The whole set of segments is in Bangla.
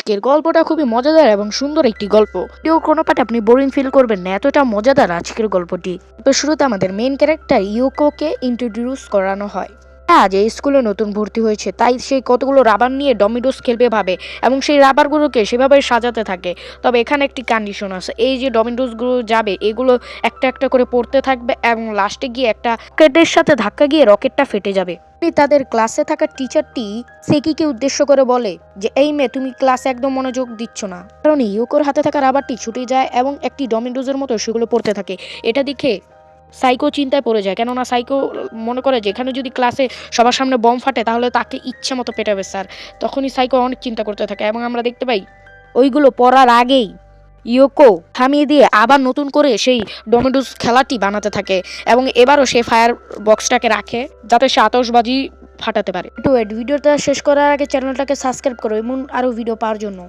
আজকের গল্পটা খুবই মজাদার এবং সুন্দর একটি গল্প। কেউ কোনো পার্ট আপনি বোরিং ফিল করবেন না, এতটা মজাদার আজকের গল্পটি। শুরুতে আমাদের মেইন ক্যারেক্টার ইউকোকে ইন্ট্রোডিউস করানো হয়। আজ এই স্কুলে নতুন ভর্তি হয়েছে, তাই সেই কতগুলো রাবার নিয়ে ডমিনোস খেলবে ভাবে এবং সেই রাবারগুলোকে সেভাবে সাজাতে থাকে। তবে এখানে একটি কন্ডিশন আছে, এই যে ডমিনোসগুলো যাবে এগুলো একটা একটা করে পড়তে থাকবে এবং লাস্টে গিয়ে একটা রকেটের সাথে ধাক্কা গিয়ে রকেটটা ফেটে যাবে। তাদের ক্লাসে থাকা টিচারটি সেকিকে উদ্দেশ্য করে বলে যে এই মেয়ে, তুমি ক্লাসে একদম মনোযোগ দিচ্ছ না। কারণ ইউকোর হাতে থাকা রাবারটি ছুটে যায় এবং একটি ডমিনোজের মতো সেগুলো পড়তে থাকে। এটা দেখে সাইকো চিন্তায় পড়ে যায়, কেননা সাইকো মনে করে যে এখানে যদি ক্লাসে সবার সামনে বম ফাটে তাহলে তাকে ইচ্ছে মতো পেটাবে স্যার। তখনই সাইকো অনেক চিন্তা করতে থাকে এবং আমরা দেখতে পাই ওইগুলো পড়ার আগেই ইয়োকো থামিয়ে দিয়ে আবার নতুন করে সেই ডমিনোস খেলাটি বানাতে থাকে এবং এবারও সে ফায়ার বক্সটাকে রাখে যাতে সে আতশবাজি ফাটাতে পারে। তো ভিডিওটা শেষ করার আগে চ্যানেলটাকে সাবস্ক্রাইব করো এমন আরও ভিডিও পাওয়ার জন্য।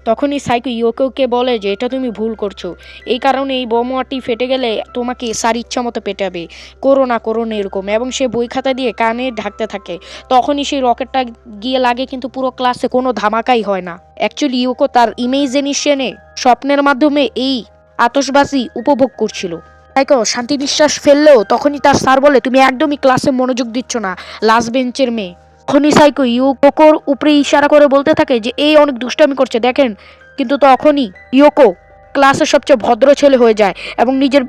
তখনই সাইকো ইয়োকোকে বলে যে এটা তুমি ভুল করছো, এই কারণে এই বোমাটি ফেটে গেলে তোমাকে স্যার ইচ্ছা মতো পেটাবে, করো না এরকম। এবং সে বই খাতা দিয়ে কানে ঢাকতে থাকে। তখনই সেই রকেটটা গিয়ে লাগে, কিন্তু পুরো ক্লাসে কোনো ধামাকাই হয় না। অ্যাকচুয়ালি ইয়োকো তার ইমেজিনেশনে স্বপ্নের মাধ্যমে এই আতশবাজি উপভোগ করছিল। সাইকো শান্তি নিঃশ্বাস ফেললেও তখনই তার স্যার বলে তুমি একদমই ক্লাসে মনোযোগ দিচ্ছ না, লাস্ট বেঞ্চের মেয়ে। তখনই সাইকো ইয়োকোর উপরে ইশারা করে বলতে থাকে যে এই অনেক দুষ্টামি করছে দেখেন। কিন্তু তখনই ইয়োকো ক্লাসের সবচেয়ে ভদ্র ছেলে হয়ে যায় এবং নিজের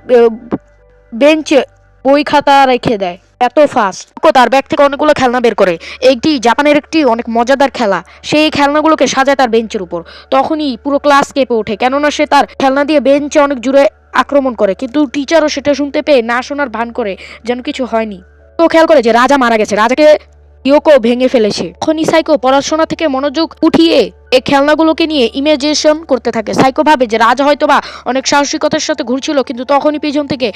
বেঞ্চে বই খাতা রেখে দেয়। এত ফাস্ট তার ব্যাগ থেকে অনেকগুলো খেলনা বের করে, একটি জাপানের একটি অনেক মজাদার খেলা, সেই খেলনাগুলোকে সাজায় তার বেঞ্চের উপর। তখনই পুরো ক্লাস কেঁপে ওঠে, কেননা সে তার খেলনা দিয়ে বেঞ্চে অনেক জুড়ে আক্রমণ করে, কিন্তু টিচারও সেটা শুনতে পেয়ে না শোনার ভান করে যেন কিছু হয়নি। তো খেয়াল করে যে রাজা মারা গেছে, রাজাকে ইয়োকো ভেঙে ফেলেছে। তখনই সাইকো পড়াশোনা থেকে মনোযোগ উঠিয়ে এই খেলনাগুলোকে নিয়ে ইমেজিনেশন করতে থাকে। সাইকো ভাবে যে রাজা হয়তোবা অনেক সাহসিকতার সাথে ঘুরছিল, কিন্তু তখনই পিছন থেকে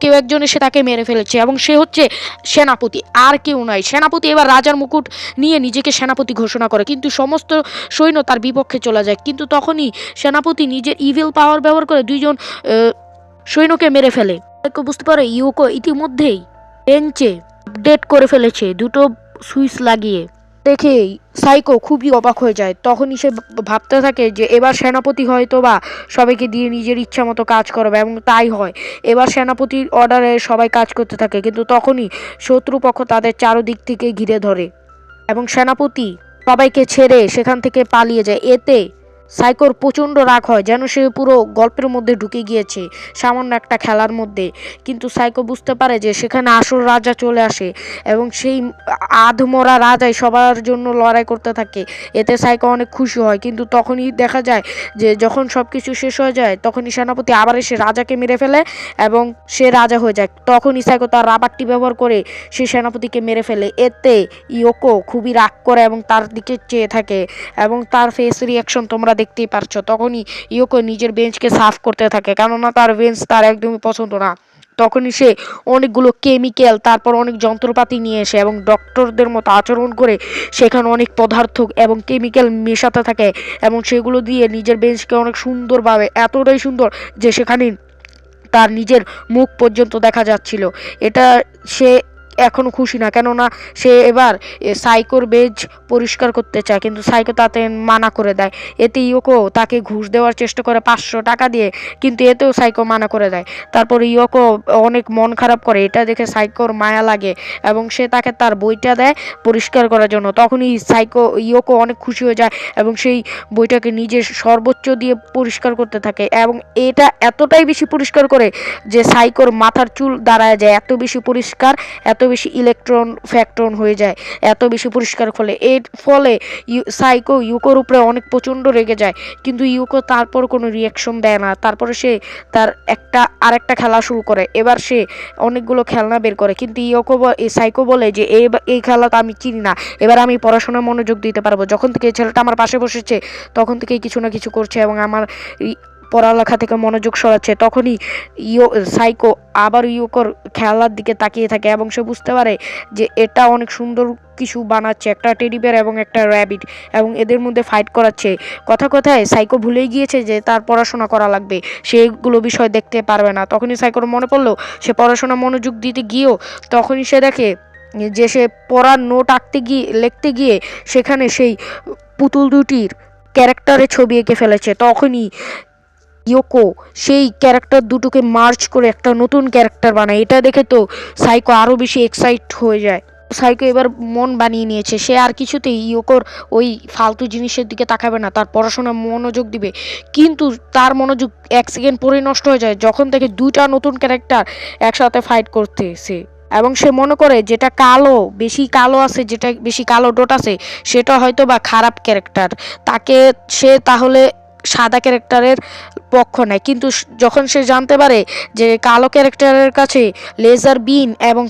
কেউ একজন এসে তাকে মেরে ফেলেছে এবং সে হচ্ছে সেনাপতি, আর কেউ নয়। সেনাপতি এবার রাজার মুকুট নিয়ে নিজেকে সেনাপতি ঘোষণা করে, কিন্তু সমস্ত সৈন্য তার বিপক্ষে চলে যায়। কিন্তু তখনই সেনাপতি নিজের ইভিল পাওয়ার ব্যবহার করে দুইজন সৈন্যকে মেরে ফেলে। সাইকো বুঝতে পারে ইয়োকো ইতিমধ্যেই বেঞ্চে আপডেট করে ফেলেছে দুটো সুইচ লাগিয়ে। দেখে সাইকো খুবই অবাক হয়ে যায়। তখনই সে ভাবতে থাকে যে এবার সেনাপতি হয়তো বা সবাইকে দিয়ে নিজের ইচ্ছা মতো কাজ করবে, এবং তাই হয়। এবার সেনাপতির অর্ডারে সবাই কাজ করতে থাকে, কিন্তু তখনই শত্রুপক্ষ তাদের চারদিক থেকে ঘিরে ধরে এবং সেনাপতি সবাইকে ছেড়ে সেখান থেকে পালিয়ে যায়। এতে সাইকোর প্রচণ্ড রাগ হয়, যেন সে পুরো গল্পের মধ্যে ঢুকে গিয়েছে সামান্য একটা খেলার মধ্যে। কিন্তু সাইকো বুঝতে পারে যে সেখানে আসল রাজা চলে আসে এবং সেই আধমরা রাজাই সবার জন্য লড়াই করতে থাকে। এতে সাইকো অনেক খুশি হয়, কিন্তু তখনই দেখা যায় যে যখন সব কিছু শেষ হয়ে যায় তখনই সেনাপতি আবার এসে রাজাকে মেরে ফেলে এবং সে রাজা হয়ে যায়। তখনই সাইকো তার রাবারটি ব্যবহার করে সে সেনাপতিকে মেরে ফেলে। এতে ইয়োকো খুবই রাগ করে এবং তার দিকে চেয়ে থাকে এবং তার ফেস রিয়াকশন তোমরা দেখতেই পারছো। তখনই ইয়োকো নিজের বেঞ্চকে সাফ করতে থাকে, কেননা তার বেঞ্চ তার একদমই পছন্দ না। তখনই সে অনেকগুলো কেমিক্যাল, তারপর অনেক যন্ত্রপাতি নিয়ে এসে এবং ডক্টরদের মতো আচরণ করে সেখানে অনেক পদার্থ এবং কেমিক্যাল মেশাতে থাকে এবং সেগুলো দিয়ে নিজের বেঞ্চকে অনেক সুন্দরভাবে, এতটাই সুন্দর যে সেখানে তার নিজের মুখ পর্যন্ত দেখা যাচ্ছিল। এটা সে এখনো খুশি না, কেননা সে এবার সাইকোর বেঞ্চ পরিষ্কার করতে চায়, কিন্তু সাইকো তাতে মানা করে দেয়। এতে ইয়োকো তাকে ঘুষ দেওয়ার চেষ্টা করে 500 টাকা দিয়ে, কিন্তু এতেও সাইকো মানা করে দেয়। তারপর ইয়োকো অনেক মন খারাপ করে, এটা দেখে সাইকোর মায়া লাগে এবং সে তাকে তার বইটা দেয় পরিষ্কার করার জন্য। তখনই ইয়োকো অনেক খুশি হয়ে যায় এবং সেই বইটাকে নিজের সর্বোচ্চ দিয়ে পরিষ্কার করতে থাকে এবং এটা এতটাই বেশি পরিষ্কার করে যে সাইকোর মাথার চুল দাঁড়ায় যায়। এত বেশি পরিষ্কার, এত বেশি ইলেকট্রন ফ্যাক্টন হয়ে যায়, এত বেশি পরিষ্কার ফলে এর ফলে সাইকো ইউকোর উপরে অনেক প্রচণ্ড রেগে যায়, কিন্তু ইউকো তারপর কোনো রিয়াকশন দেয় না। তারপরে সে তার আরেকটা খেলা শুরু করে। এবার সে অনেকগুলো খেলনা বের করে, কিন্তু সাইকো বলে যে এই খেলা তো আমি চিনি না, এবার আমি পড়াশোনায় মনোযোগ দিতে পারবো। যখন থেকে এই ছেলেটা আমার পাশে বসেছে তখন থেকেই কিছু না কিছু করছে এবং আমার পড়ালেখা থেকে মনোযোগ সরাচ্ছে। তখনই সাইকো আবার ইয়োকোর খেলার দিকে তাকিয়ে থাকে এবং সে বুঝতে পারে যে এটা অনেক সুন্দর কিছু বানাচ্ছে, একটা টেডি বিয়ার এবং একটা র্যাবিট, এবং এদের মধ্যে ফাইট করাচ্ছে। কথায় সাইকো ভুলেই গিয়েছে যে তার পড়াশোনা করা লাগবে, সেগুলো বিষয় দেখতে পারবে না। তখনই সাইকোর মনে পড়লো সে পড়াশোনা মনোযোগ দিতে গিয়েও তখনই সে দেখে যে সে পড়ার নোট লিখতে গিয়ে সেখানে সেই পুতুল দুটির ক্যারেক্টারের ছবি এঁকে ফেলেছে। তখনই ইয়োকো সেই ক্যারেক্টার দুটোকে মার্জ করে একটা নতুন ক্যারেক্টার বানায়। এটা দেখে তো সাইকো আরও বেশি এক্সাইট হয়ে যায়। সাইকো এবার মন বানিয়ে নিয়েছে, সে আর কিছুতেই ইয়োকোর ওই ফালতু জিনিসের দিকে তাকাবে না, তার পড়াশোনায় মনোযোগ দিবে। কিন্তু তার মনোযোগ 1 সেকেন্ড পরেই নষ্ট হয়ে যায় যখন দেখে দুইটা নতুন ক্যারেক্টার একসাথে ফাইট করতেছে। এবং সে মনে করে যেটা বেশি কালো আছে, যেটা বেশি কালো ডট আছে, সেটা হয়তো বা খারাপ ক্যারেক্টার, তাকে সে তাহলে সাদা ক্যারেক্টারের পক্ষ নেয়। কিন্তু যখন সে জানতে পারে যে কালো ক্যারেক্টারের কাছে লেজার বিন এবং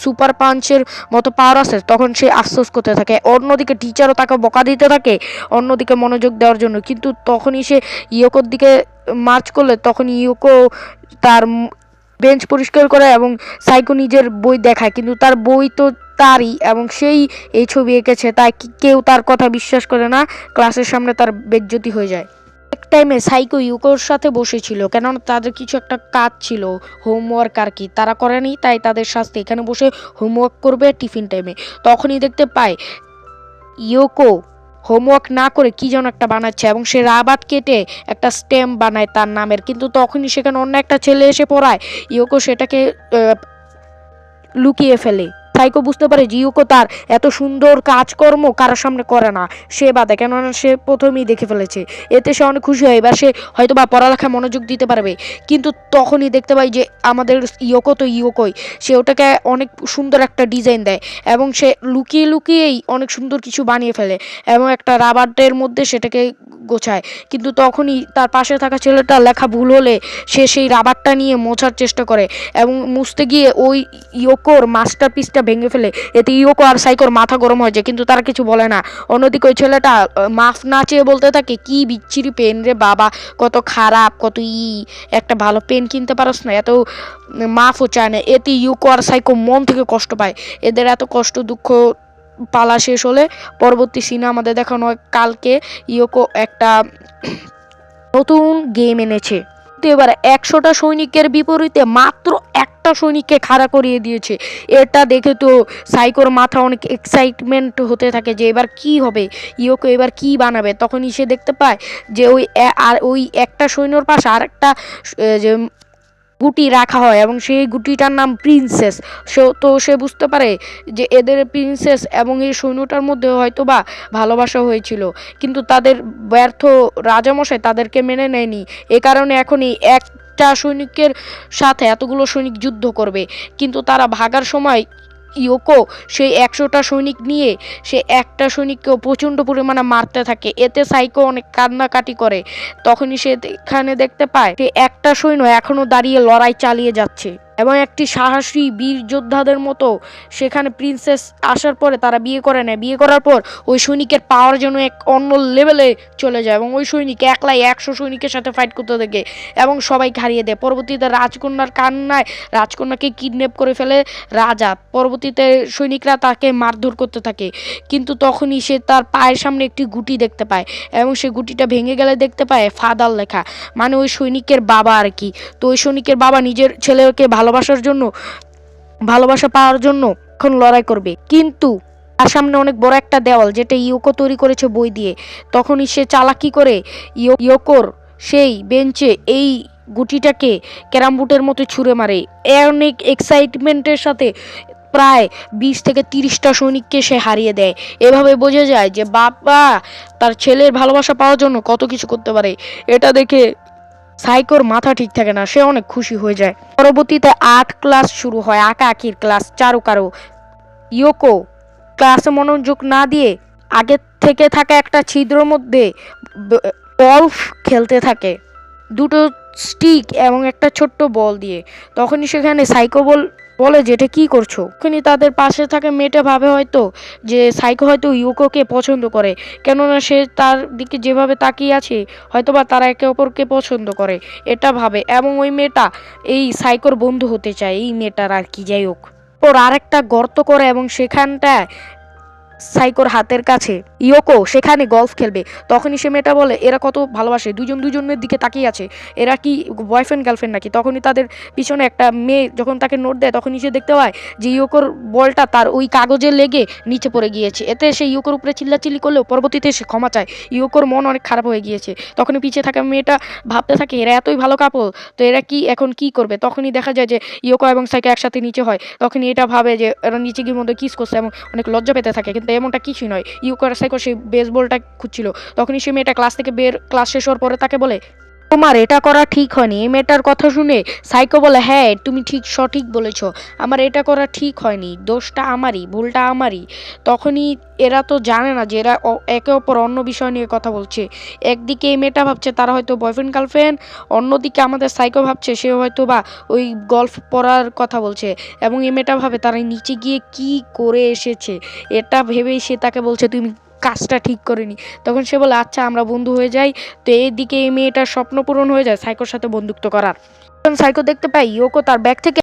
সুপার পাঞ্চের মতো পাওয়ার আছে, তখন সে আফসোস করতে থাকে। অন্যদিকে টিচারও তাকে বকা দিতে থাকে অন্যদিকে মনোযোগ দেওয়ার জন্য। কিন্তু তখনই সে ইয়োকোর দিকে মার্চ করলে তখন ইয়োকো তার বেঞ্চ পরিষ্কার করে এবং সাইকো নিজের বই দেখায়, কিন্তু তার বই তো তারই এবং সেই এই ছবি এঁকেছে, তাই কেউ তার কথা বিশ্বাস করে না। ক্লাসের সামনে তার বেজ্জতি হয়ে যায়। এক টাইমে সাইকো ইউকোর সাথে বসেছিল, কেননা তাদের কিছু একটা কাজ ছিল, হোমওয়ার্ক আর কি, তারা করেনি, তাই তাদের শাস্তি এখানে বসে হোমওয়ার্ক করবে টিফিন টাইমে। তখনই দেখতে পায় ইয়োকো হোমওয়ার্ক না করে কি যেন একটা বানাচ্ছে এবং সে রাবার কেটে একটা স্টেম বানায় তার নামের। কিন্তু তখনই সেখানে অন্য একটা ছেলে এসে পড়ায়, ইয়োকো সেটাকে লুকিয়ে ফেলে। সাইকো বুঝতে পারে যে ইয়োকো তার এত সুন্দর কাজকর্ম কারোর সামনে করে না, সে বাদে, কেননা সে প্রথমেই দেখে ফেলেছে। এতে সে অনেক খুশি হয়, এবার সে হয়তো বা পড়ালেখায় মনোযোগ দিতে পারবে। কিন্তু তখনই দেখতে পাই যে আমাদের ইয়োকো তো ইয়োকোই, সে ওটাকে অনেক সুন্দর একটা ডিজাইন দেয় এবং সে লুকিয়ে লুকিয়েই অনেক সুন্দর কিছু বানিয়ে ফেলে এবং একটা রাবারের মধ্যে সেটাকে গোছায়। কিন্তু তখনই তার পাশে থাকা ছেলেটা লেখা ভুল হলে সে সেই রাবারটা নিয়ে মোছার চেষ্টা করে এবং মুছতে গিয়ে ওই ইয়োকোর মাস্টারপিসটা ভেঙে ফেলে। এতে ইয়োকো আর সাইকোর মাথা গরম হয়ে যায়, কিন্তু তারা কিছু বলে না। অন্যদিকে ওই ছেলেটা মাফ না চেয়ে বলতে থাকে, কি বিচ্ছিরি পেন রে বাবা, কত খারাপ, কত একটা ভালো পেন কিনতে পারস না, এত মাফও চায় না। এতে ইয়োকো আর সাইকো মন থেকে কষ্ট পায়। এদের এত কষ্ট দুঃখ পালা শেষ হলে পরবর্তী সিনে আমাদের দেখানো হয় কালকে ইয়োকো একটা নতুন গেম এনেছে। তো এবার 100টা সৈনিকের বিপরীতে মাত্র একটা সৈনিককে খাড়া করিয়ে দিয়েছে। এটা দেখে তো সাইকোর মাথা অনেক এক্সাইটমেন্ট হতে থাকে যে এবার কি হবে, ইয়োকো এবার কি বানাবে। তখনই সে দেখতে পায় যে ওই একটা সৈন্যর পাশে আর একটা যে গুটি রাখা হয় এবং সেই গুটিটার নাম প্রিন্সেস। সে বুঝতে পারে যে এদের প্রিন্সেস এবং এই সৈন্যটার মধ্যে হয়তো বা ভালোবাসা হয়েছিল, কিন্তু তাদের ব্যর্থ রাজামশাই তাদেরকে মেনে নেয়নি। এ কারণে এখন এই একটা সৈনিকের সাথে এতগুলো সৈনিক যুদ্ধ করবে। কিন্তু তারা ভাগার সময় ইয়োকো সেই 100টা সৈনিক নিয়ে সে একটা সৈনিককেও প্রচণ্ড পরিমাণে মারতে থাকে। এতে সাইকো অনেক কান্নাকাটি করে। তখনই সে এখানে দেখতে পায় যে একটা সৈন্য এখনো দাঁড়িয়ে লড়াই চালিয়ে যাচ্ছে এবং একটি সাহসী বীর যোদ্ধাদের মতো সেখানে প্রিন্সেস আসার পরে তারা বিয়ে করে নেয়। বিয়ে করার পর ওই সৈনিকের পাওয়ার যেন এক অন্য লেভেলে চলে যায় এবং ওই সৈনিক একলাই 100 সৈনিকের সাথে ফাইট করতে থাকে এবং সবাইকে হারিয়ে দেয়। পরবর্তীতে রাজকন্যার কান্নায় রাজকন্যাকে কিডন্যাপ করে ফেলে রাজা। পরবর্তীতে সৈনিকরা তাকে মারধর করতে থাকে, কিন্তু তখনই সে তার পায়ের সামনে একটি গুটি দেখতে পায় এবং সে গুটিটা ভেঙে গেলে দেখতে পায় ফাদার লেখা, মানে ওই সৈনিকের বাবা আর কি। তো ওই সৈনিকের বাবা নিজের ছেলেকে ভালোবাসা পাওয়ার জন্য এখন লড়াই করবে, কিন্তু তার সামনে অনেক বড় একটা দেওয়াল যেটা ইয়োকো তৈরি করেছে বই দিয়ে। তখনই সে চালাকি করে ইয়োকোর সেই বেঞ্চে এই গুটিটাকে ক্যারাম বোর্ডের মতো ছুঁড়ে মারে। অনেক এক্সাইটমেন্টের সাথে প্রায় 20 থেকে 30টা সৈনিককে সে হারিয়ে দেয়। এভাবে বোঝা যায় যে বাবা তার ছেলের ভালোবাসা পাওয়ার জন্য কত কিছু করতে পারে। এটা দেখে সাইকোর মাথা ঠিক থাকে না, সে অনেক খুশি হয়ে যায়। পরবর্তীতে আর্ট ক্লাস শুরু হয়, আঁকাআঁকির ক্লাস। চারুকারু ইয়োকো ক্লাসে মনোযোগ না দিয়ে আগে থেকে থাকা একটা ছিদ্রের মধ্যে গল্ফ খেলতে থাকে, দুটো স্টিক এবং একটা ছোট্ট বল দিয়ে। তখনই সেখানে সাইকো বলে যে এটা কি করছো। তখনই তাদের পাশে থাকা মেয়েটা ভাবে হয়তো যে সাইকো হয়তো ইয়োকোকে পছন্দ করে, কেননা সে তার দিকে যেভাবে তাকিয়ে আছে হয়তোবা তারা একে অপরকে পছন্দ করে, এটা ভাবে। এবং ওই মেয়েটা এই সাইকোর বন্ধু হতে চায়, এই মেয়েটার আর কি, যাই হোক। ওর আরেকটা গর্ত করে এবং সেখানটায় সাইকোর হাতের কাছে ইয়োকো সেখানে গলফ খেলবে। তখনই সে মেয়েটা বলে এরা কত ভালোবাসে, দুজন দুজনের দিকে তাকিয়ে আছে, এরা কি বয়ফ্রেন্ড গার্লফ্রেন্ড নাকি। তখনই তাদের পিছনে একটা মেয়ে যখন তাকে নোট দেয় তখনই সে দেখতে পায় যে ইয়োকোর বলটা তার ওই কাগজে লেগে নিচে পড়ে গিয়েছে। এতে সে ইয়োকোর উপরে চিল্লাচিল্লি করলেও পরবর্তীতে সে ক্ষমা চায়। ইয়োকোর মন অনেক খারাপ হয়ে গিয়েছে। তখনই পিছিয়ে থাকা মেয়েটা ভাবতে থাকে এরা এতই ভালো কাপল, তো এরা কি এখন কি করবে। তখনই দেখা যায় যে ইয়োকো এবং সাইকো একসাথে নিচে হয়। তখনই এটা ভাবে যে এরা নিচে গিয়ে মধ্যে কিস করছে এবং অনেক লজ্জা পেতে থাকে, কিন্তু এমনটা কিছুই নয়। ইয়োকো আর সাইকো সেই বেসবলটা খুঁজছিল। তখনই সে মেয়েটা ক্লাস থেকে ক্লাস শেষ হওয়ার পরে তাকে বলে তোমার এটা করা ঠিক হয়নি। এই মেয়েটার কথা শুনে সাইকো বলে হ্যাঁ তুমি সঠিক বলেছ, আমার এটা করা ঠিক হয়নি, দোষটা আমারই, ভুলটা আমারই। তখনই এরা তো জানে না যে এরা একে অপর অন্য বিষয় নিয়ে কথা বলছে। একদিকে এই মেয়েটা ভাবছে তারা হয়তো বয়ফ্রেন্ড গার্লফ্রেন্ড, অন্যদিকে আমাদের সাইকো ভাবছে সে হয়তো বা ওই গল্ফ পড়ার কথা বলছে, এবং এই মেয়েটা ভাবে তারা নিচে গিয়ে কি করে এসেছে। এটা ভেবেই সে তাকে বলছে তুমি কাজটা ঠিক করেনি। তখন সে বলে আচ্ছা আমরা বন্ধু হয়ে যাই। তো এইদিকে এই মেয়েটার স্বপ্ন পূরণ হয়ে যায় সাইকোর সাথে বন্ধুত্ব করার। তখন সাইকো দেখতে পাই ইয়োকো তার ব্যাগ থেকে